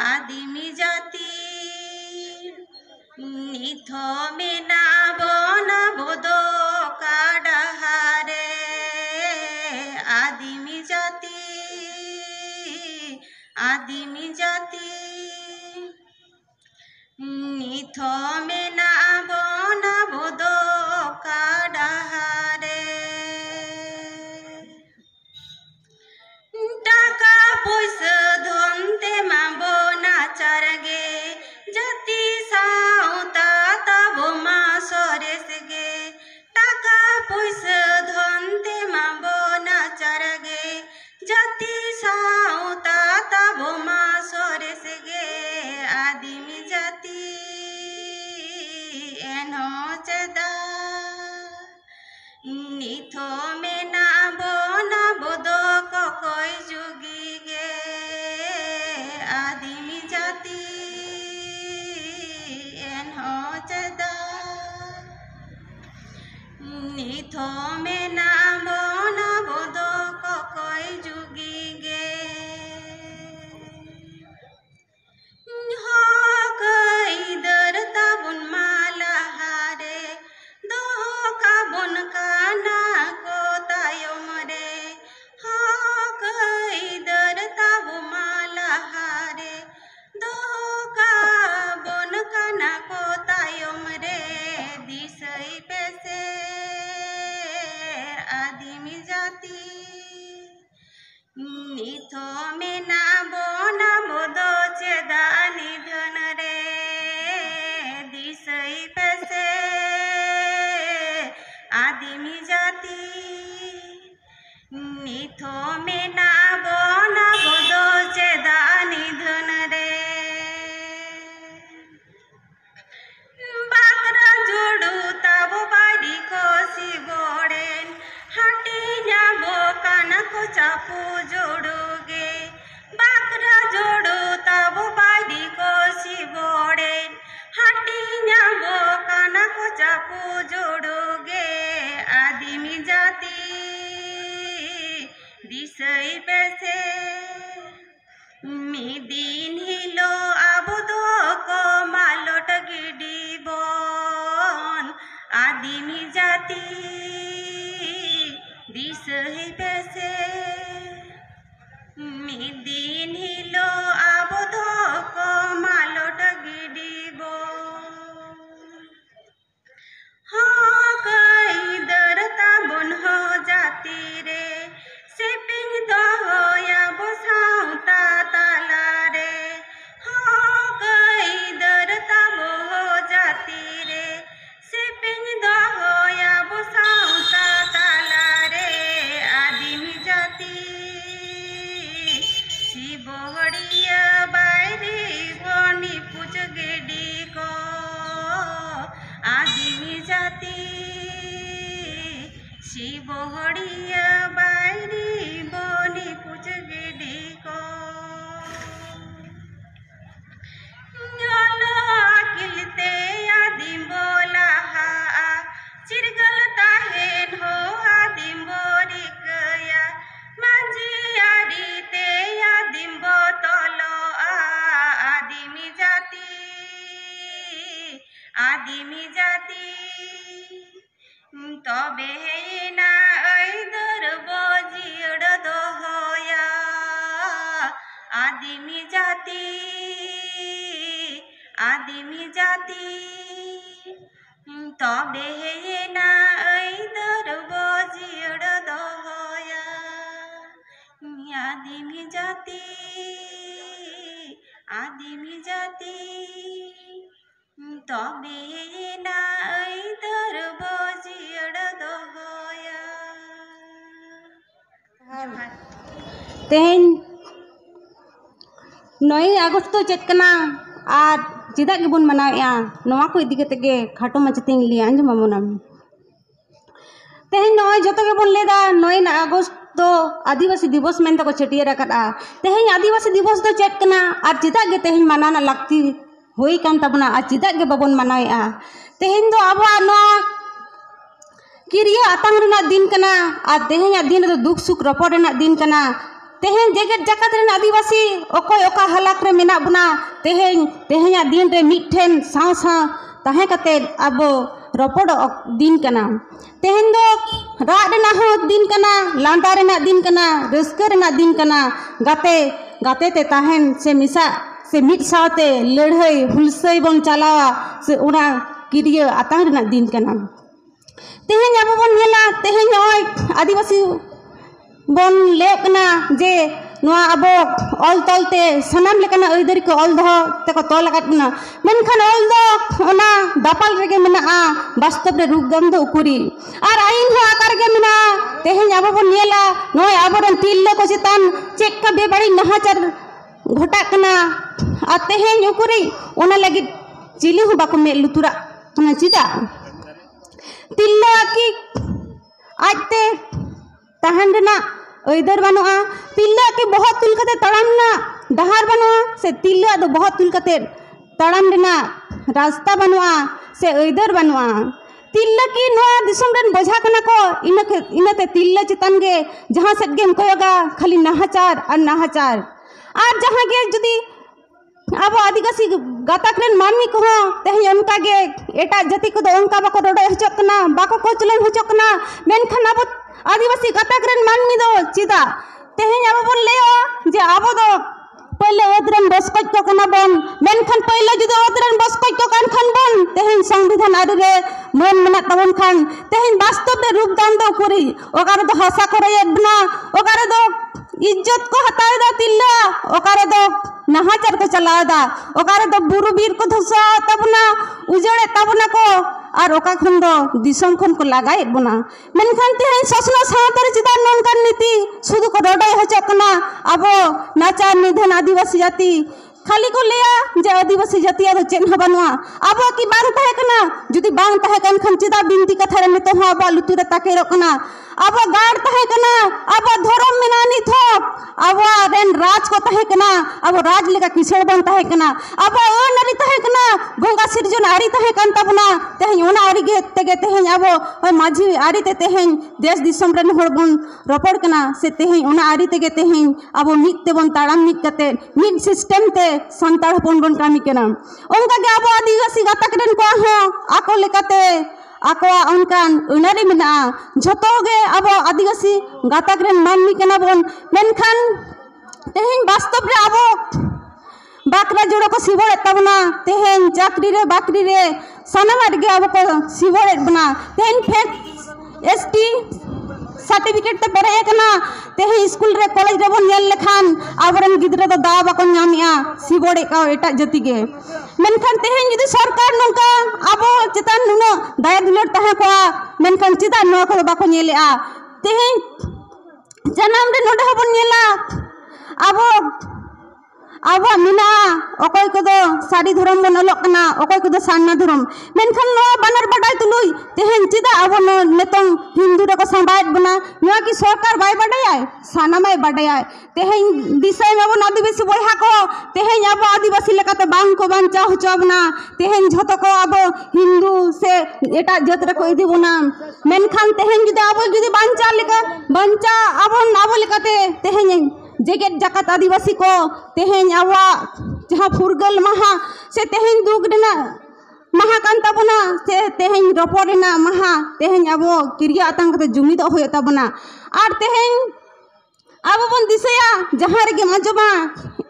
आदिमी जाति निथो मेना बोना बोदो का डहारे आदिमी जाति निथो मेना बोना बोदो का डहारे टाका पैसा धनते माबो नाचारगे जाति साउता तबो मा सरेस गे टाका पैसा धनते माबो नाचारगे जाति साउता तबो मा सरेस गे आदिमी जाति एनो चेदा निथो मेना बोना बोदो कोई जुगी गे आदिमी जाति एनो चेदा निथो मेना बोना बोदो कोई जुगी गे इधर ताबुन माला हारे दो का बुन का ना को तायो मरे इधर ताबु माला हारे दो का बुन का ना को तायो मरे दिसई पैसे आदिमी जाति निथो मेना बोना बोदो चेदा निधन रे दिसई पैसे आदिमी जाति निथो मेना बोना बोदो चेदा निधन रे बाकरा जोड़ू तब बाड़ी को सिबोड़ेन हाटी जाबो काना को चापू जोड़ोगे बाकरा जोड़ू तब बाड़ी को सिबोड़ेन हाटी जाबो काना को चापू जोड़ोगे आदिमी जाति दिसई पैसे दिन हिलो आबो दो को मालोट गिडी बोन आदिमी जाति दिसई पैसे दिन हिलो आबो दो को मालोट गिडी बोन इधर ताबुन हो जाती रे सेपिंग दो या बोसाउता ताला रे इधर ताबो हो जाती रे सेपिंग दो या बोसाउता ताला रे आदिमी जाति शिवहड़िया बायरी बनी पूछ गेडी को आदिमी जाति शिवहड़िया बायरी बनी पूछ गेडी को किलते आदिम बोला चिरगल ताहेन हो आदिम बोरी गया मांझी यारी ते आदिम बोतलो आदिमी जाति तबे ना इधर बोजिड़ दोहोया आदिमी जाति तबे ना इधर बोजिड़ दोहोया आदिमी जाति तबे ना इधर बोजिड़ दोहोया तेहन 9 अगस्त चेतना और चेदा गेबन मनावेआ नोआ को इदी कते गे खाटो माचतें ली आंजमाबोना तेहन नय जतो गेबन लेदा 9 अगस्त तो आदिवासी दिवस मेनते को छटियर रखा तेहन आदिवासी दिवस तो चेक कना और चेदा गे तेहन मनाना लगती होई कान तबना और चेदा गे बाबन मनावेआ तेहन दो आबो नोआ किरिया आतंग रेना दिन कना और तेहन दिन तो दुख सुख रपड़ रेना दिन कना तेहें जेगेट जाकत रेन आदिवासी ओकोय ओका हलाक रे मेना बना तेहें दिन रे मिठेन साव साव ताहे कते अब रोपड़ दिन कना तेहें दो राग रेना हो दिन कना लांदा रेना दिन कना रस्का रेना दिन कना गाते गाते ते ताहेन से मिसा से मिट सावते लड़ाई हुलसई बन चलावा से उना किरिया आतांग रेना दिन कना तेहें अब बन नेला तेहें ओय आदिवासी बन लेकना जे नोआ अब ऑल तलते सनाम लेकना अइदरी को ऑल दो ते को तोल लगातना मेनखान ऑल दो ओना दापाल रेगे मेना वास्तव रे रूपगम दो उकुरी आर आइन हो आकार गे मेना तेहें अब बन नेला नोय आबरन तिल्लो को चितान चेक का बेबाड़ी नहाचार घोटा कना आ तेहें उकुरी ओना लगी चिली हो बाको मे लुतुरा कना चिदा तिल्लो की आजते ताहन रेना इधर बनुआ तिल्ला के बहुत तुल कते तड़ाम ना डहार बनुआ से तिल्ला दो बहुत तुल कते तड़ाम रेना रास्ता बनुआ से इधर बनुआ तिल्ला की नोआ दिसम रेन बोझा कना को इनते तिल्ला चितान गे जहां सेट गेम कोयोगा खाली नाहाचार और जहां गे जुदी अब आदिवासी गाताक रेन मानवी को तेहें उनका गे एटा जाति को दो उनका बाको रोडो हचक कना बाको कोचलन हचक कना मेनखान अब आदिवासी गाताक रेन मानवी दो चिदा तेहें अब बन लेओ जे अब दो पहले ओदरन बसकज को कना बन मेनखान पहले जुदी ओदरन बसकज को कान खान बन तेहें संविधान आदि रे मन मना तबन खान तेहें वास्तव रे रूप दान दो करी ओकारे दो हसा करे बना ओकारे दो इज्जत को हटाए दा तिल्ला ओकारे दो नाहाचार को चलाए दा ओकारे दो बुरु बीर को धसा तबना उजड़े तबना को और ओका खन दो दिसम खन को लगाए बना मेनखान तेहें ससना सावतार चिदा ननकान नीति सुदु को रोडे हचकना अब नाचार निधन आदिवासी जाति खाली को लिया जे आदिवासी जाति आदो चेन ह बनुआ अब की बांग तहे कना जुदी बांग तहे कन खन चिदा बिनती कथा रे नितो ह अब लुतुरे ताके रकना अब गाड़ तहे कना अब धर्म मेनानी थोप अब रेन राज को तहे कना अब राज लेका किसेड़ बन तहे कना अब नरी तहे कना गंगा सिरजन आरी तहे कन तबना तेहें ओना आरी गे तेगे तेहें अब माझी आरी ते तेहें देश दिसम रेन हर बन रोपड़ कना से तेहें ओना आरी तेगे तेहें अब मिट ते बन ताड़ाम मिट कते मिट सिस्टम ते संताड़ हपन बन कामी कना उनका गे अब आदिवासी गाताक रेन को हो आको लेकाते आकोआ उनकान उनारी मेना झोतो गे अब आदिवासी गाताक रेन मानवी कना बन मेनखान तेहें वास्तव रे अब बाकरा जोड़ो को सिबोड़े तबना तेहें चाकरी रे बाकरी रे सनामार गे अब को सिबोड़े बना तेहें फेक एसटी सर्टिफिकेट ते बेरे कना तेहें स्कूल रे कॉलेज रे बन नेल लेखान आबरन गिद्रा तो दा बाको नामिया सिबोड़े का एटा जति गे मेनखान तेहें जुदी सरकार नंका अब चितान नुनो दाया दुलर तहे को मेनखान चिदा नो को बाको नेलेआ तेहें जनाम रे नोडे हबन नेला अब मिना ओकोय को दो साड़ी धर्म बन अलग कना ओकोय को दो सान्ना धर्म मेनखान नो बानर बडाय तुलुई तेहें चिदा अब नो नेतंग हिंदू रे को संबाय बना नो की सरकार बाय बडाय सानामाय बडाय तेहें दिसय में बन आदिवासी बहा को तेहें अब आदिवासी लेकाते बांग को बांचा होचबना तेहें झतो को अब हिंदू से एटा जत रे को इदी बना मेनखान तेहें जुदी अब जुदी बांचा अब लेकाते तेहें जेगेट जाकत आदिवासी को तेहें आवा जहाँ फुरगल महा से तेहें दुग रेना महा कान तबना से तेहें रोपड़ रेना महा तेहें अब किरिया आतंक ते जुमिद होय तबना और तेहें अब बन दिसया जहाँ रे गे मजबा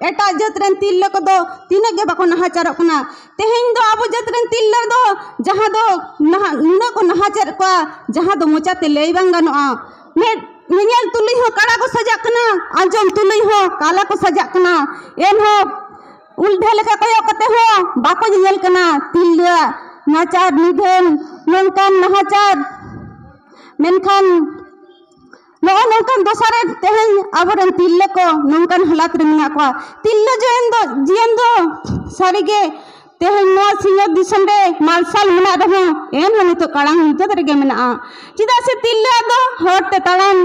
एटा जत रेन तिल्ला को दो तीने गे बाको नहाचार कना तेहें दो अब जत रेन तिल्ला दो जहाँ दो नुना को नहाचार को जहाँ दो मोचाते लई बांग गानोआ नियल तुलई हो काला को सजा कना आंजम तुलई हो काला को सजा कना एन हो उल्ढे लेखा कयो कते हो बाको नियल कना तिल्ला नाचार निधन नंकान नहाचार मेनखान नौकान दोसारे तेहें आबरन तिल्ला को नंकान हालात रे मेना को तिल्ला जियन दो सारीगे तेहें नो सिंह दिसम रे मालसाल मेना रहो एन हो तो कालांग नित रे गे मेना चिदा से तिल्ला दो हरते ताड़ाम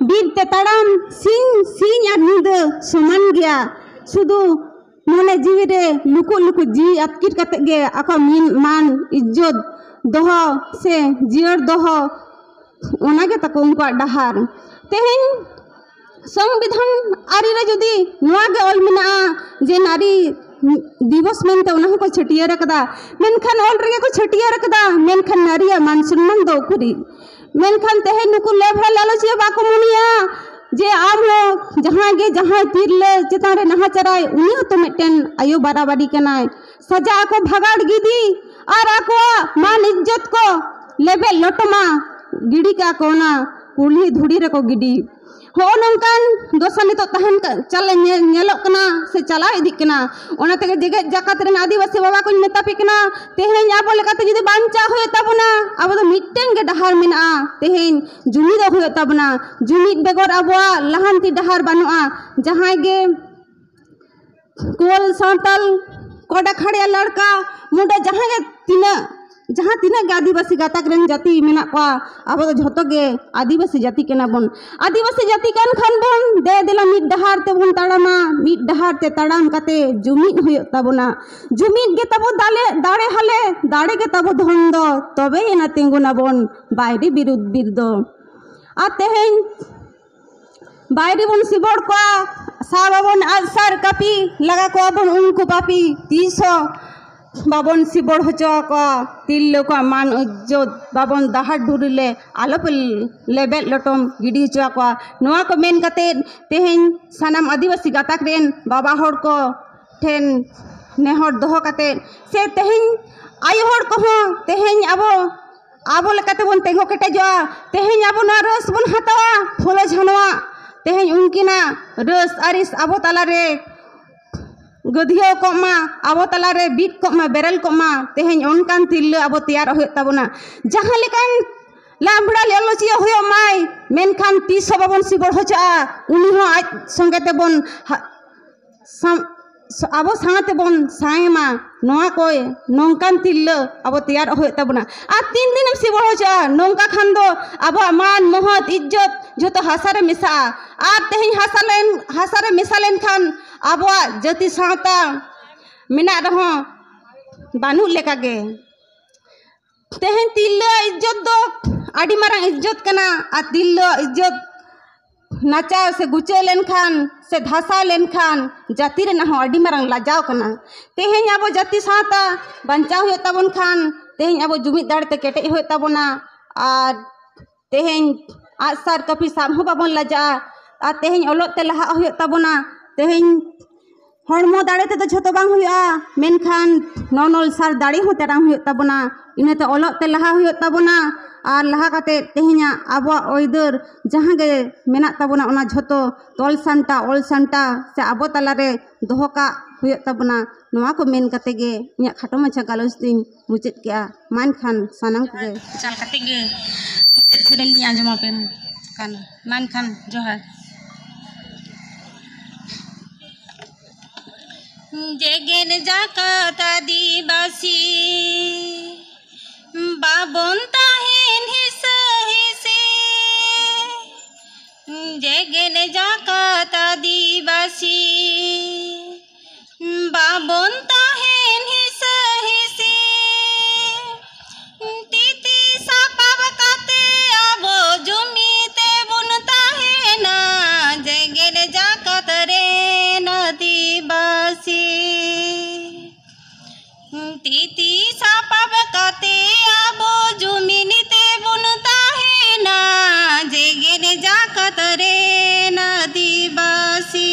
बीर ते ताड़ाम सिंह और नींद समान गया सुदु मने जीवी रे लुकु जी अतकिर कते गे आको मान इज्जत दोहो से जियर दोहो ओना गे तको उनको डहार तेहें संविधान आरी रे जुदी नवा गे ऑल मिना जे नारी दिवस मेनते उना को छटिया रखदा मेनखान ऑल रे को छटिया रखदा मेनखान नारिया मान सम्मान दो कुरी मेनखान तेहे नुकु लेभरा लालचिया बाको मुनिया जे आम जहाँ गे जहाँ तिरले चितान रे नहाचराय उनी तो मिटन आयो बाराबारी कनाय सजा को भगाड़ गिदी और आको मान इज्जत को लेबे लटमा गिड़ी का कोना कुली धुड़ी रे को गिडी हो नंकान दोसानी तो तहन चल नेलो कना से चला इदी कना ओना ते जगे जाकात रे आदिवासी बाबा को मेतापी कना तेहेन आबो लेकाते जदी बांचा होय तबना आबो तो मिटन गे डहार मिना तेहेन जुमी दो होय तबना जुमी बेगर आबो लहानती डहार बानुआ जहां गे कोल सांतल कोडा खड़िया लड़का मुंडा जहां गे तीना आदिवासी गाताक रेन जाति मेना को अब तो झतो गे आदिवासी जाति केना बन आदिवासी जाति कान खान बन दे दिला मिट डहार ते बन ताड़ामा मिट डहार ते ताड़ाम काते जुमिद हुय ताबना जुमिद गे तबो दाड़े हले दाड़े गे तबो धंद तबे एना तेंगुना बन बायरी बिरुद्ध बिरदो आ तेहेन बायरी बन सिबड़ को साबाबन आसार कापी लगा को बन उनको पापी 300 बाबन सिबड़ हचो को तिल्लो को मान इज्जत बाबन दहाड़ डुरिले आलोप लेबे लटम गिडी हचो को नोआ को मेन कते तेहेन सानाम आदिवासी गाताक रेन बाबा हड़ को ठेन नेहर दोहो कते से तेहेन आयो हड़ को तेहेन आबो लेकाते बन तेंगो केटेजो तेहेन आबो ना रस बन हतावा फुलो झनवा तेहेन उनकिना रस आरिस आबो ताला रे गधियो कोमा आबो तला रे बीट कोमा बेरल कोमा तेहेन ओनकान तिल्ले आबो तैयार होय ताबना जहां लेकान लामबड़ा लेलोचिया होय माय मेनखान 300 बाबन सिबड़ होचा उनी हो आज संगे ते बन आबो सांगते बन सायमा नोआ कोय नोंकान तिल्ले आबो तैयार होय ताबना आ 3 दिन सिबड़ होचा नोंका खान दो आबो मान महत इज्जत जतो हासारे मिसा आ तेहेन हासारे मिसालेन खान आबो जाति सावता मिना रहो बानु लेका गे तेहेन तिल्ले इज्जत दो आडी मारांग इज्जत कना आ तिल्ले इज्जत नाचा से गुचे लेन खान से धासा लेन खान जाति रे ना हो आडी मारांग लाजाव कना तेहेन आबो जाति सावता बंचाव होय ताबन खान तेहेन आबो जुमिद दाड़ ते केटे होय ताबना आर तेहेन आसार कपी साम हो बाबन लाजा आ तेहेन ओलोत ते लहा होय ताबना तेहेन हड़मो दाड़े ते झतो बांग हुआ मेनखान नौनल सार दाड़े हो तेराम हुआ ताबना इनाते ओलोत ते लहा हुआ ताबना और लहा काते तेहेना आबो ओइदर जहां गे मेना ताबना ओना झतो तोल सांता ओल सांता से आबो तला रे दोहका हुआ ताबना नोआ को मेन काते गे इया खाटो माछा गालोस दिन मुचेत केआ मान खान सानाम के चल काते गे सेरेन नि आंजमा पेन कान मान खान जोहार जेगेन जाकात आदिवासी बाबन ताहेन हिस हिसे जेगेन जाकात आदिवासी बाबन ताहेन हिस हिसे तिति सापाब काते आबो जुमीते बुन ताहेना जेगेन जाकात रे आदिवासी तिति सापाब काते आबो जुमिनीते बुनता है ना जेगेन जाकत रे आदिवासी।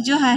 जोहार।